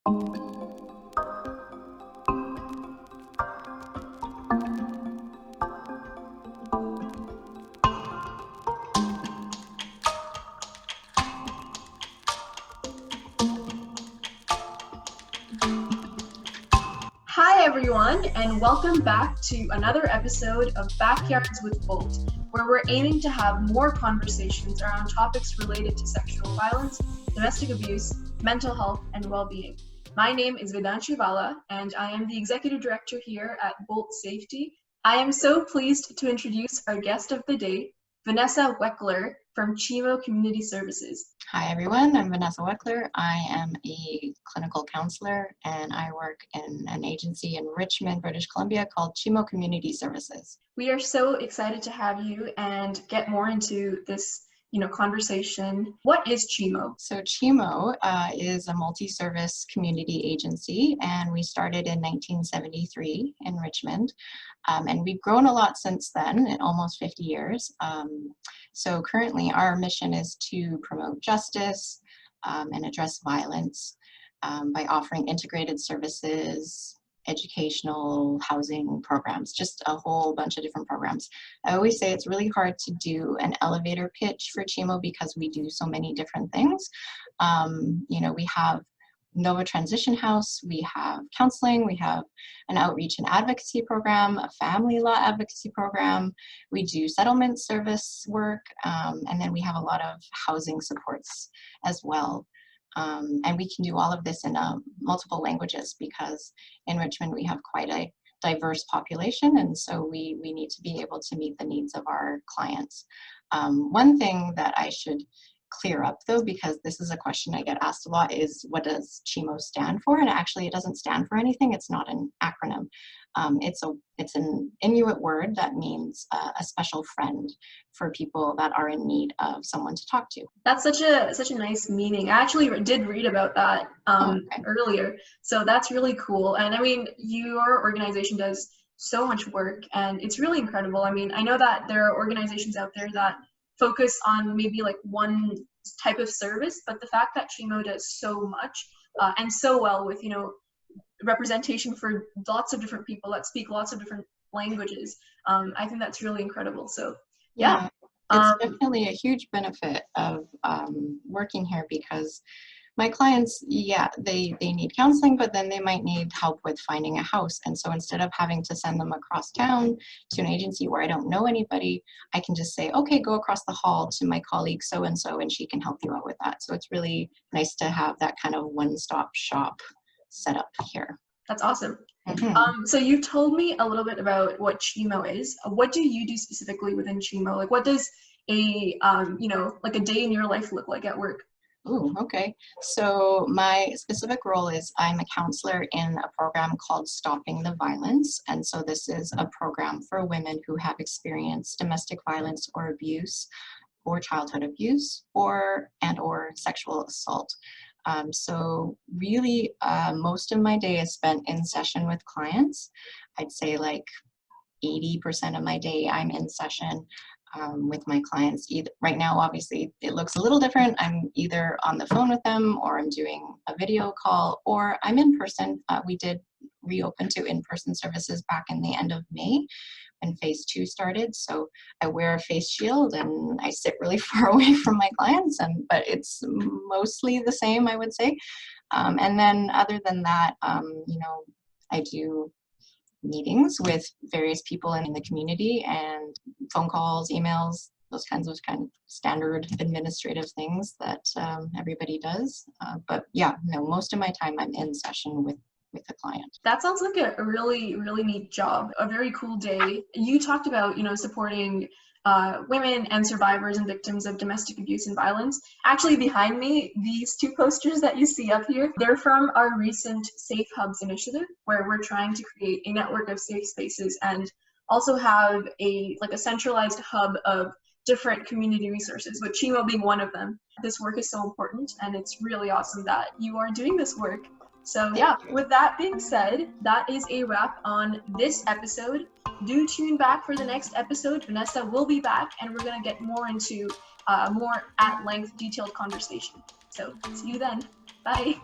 Hi everyone, and welcome back to another episode of Backyards with Bolt, where we're aiming to have more conversations around topics related to sexual violence, domestic abuse, mental health, and well-being. My name is Vedanta, and I am the Executive Director here at Bolt Safety. I am so pleased to introduce our guest of the day, Vanessa Waechtler from Chimo Community Services. Hi everyone, I'm Vanessa Waechtler. I am a clinical counselor and I work in an agency in Richmond, British Columbia called Chimo Community Services. We are so excited to have you and get more into this conversation. What is Chimo? So Chimo is a multi-service community agency, and we started in 1973 in Richmond. And we've grown a lot since then, in almost 50 years. So currently our mission is to promote justice and address violence by offering integrated services, educational, housing programs, just a whole bunch of different programs. I always say it's really hard to do an elevator pitch for Chimo because we do so many different things. We have Nova Transition House, we have counseling, we have an outreach and advocacy program, a family law advocacy program, we do settlement service work, and then we have a lot of housing supports as well. And we can do all of this in multiple languages because in Richmond we have quite a diverse population, and so we need to be able to meet the needs of our clients. One thing that I should clear up though, because this is a question I get asked a lot, is what does Chimo stand for? And actually it doesn't stand for anything. It's not an acronym. It's an Inuit word that means a special friend for people that are in need of someone to talk to. That's such a nice meaning. I actually did read about that earlier, so that's really cool. And I mean, your organization does so much work, and it's really incredible. I mean, I know that there are organizations out there that focus on maybe like one type of service, but the fact that Chimo does so much and so well with representation for lots of different people that speak lots of different languages, I think that's really incredible. So yeah. It's definitely a huge benefit of working here because my clients, they need counseling, but then they might need help with finding a house. And so instead of having to send them across town to an agency where I don't know anybody, I can just say, okay, go across the hall to my colleague so-and-so, and she can help you out with that. So it's really nice to have that kind of one-stop shop set up here. That's awesome. Mm-hmm. So you told me a little bit about what Chimo is. What do you do specifically within Chimo? Like, what does a like a day in your life look like at work? Ooh, okay. So my specific role is I'm a counselor in a program called Stopping the Violence. And so this is a program for women who have experienced domestic violence or abuse or childhood abuse or sexual assault. So really most of my day is spent in session with clients. I'd say like 80% of my day I'm in session with my clients. Right now, obviously, it looks a little different. I'm either on the phone with them, or I'm doing a video call, or I'm in person. We did reopen to in-person services back in the end of May when phase 2 started. So I wear a face shield and I sit really far away from my clients, but it's mostly the same, I would say. And then other than that, I do meetings with various people in the community and phone calls, emails, those kinds of standard administrative things that everybody does. But most of my time I'm in session with the client. That sounds like a really, really neat job, a very cool day. You talked about, supporting women and survivors and victims of domestic abuse and violence. Actually, behind me, these 2 posters that you see up here, they're from our recent Safe Hubs initiative, where we're trying to create a network of safe spaces and also have a centralized hub of different community resources, with Chimo being one of them. This work is so important, and it's really awesome that you are doing this work. So yeah, with that being said, that is a wrap on this episode. Do tune back for the next episode. Vanessa will be back, and we're going to get more into more at-length detailed conversation. So see you then. Bye.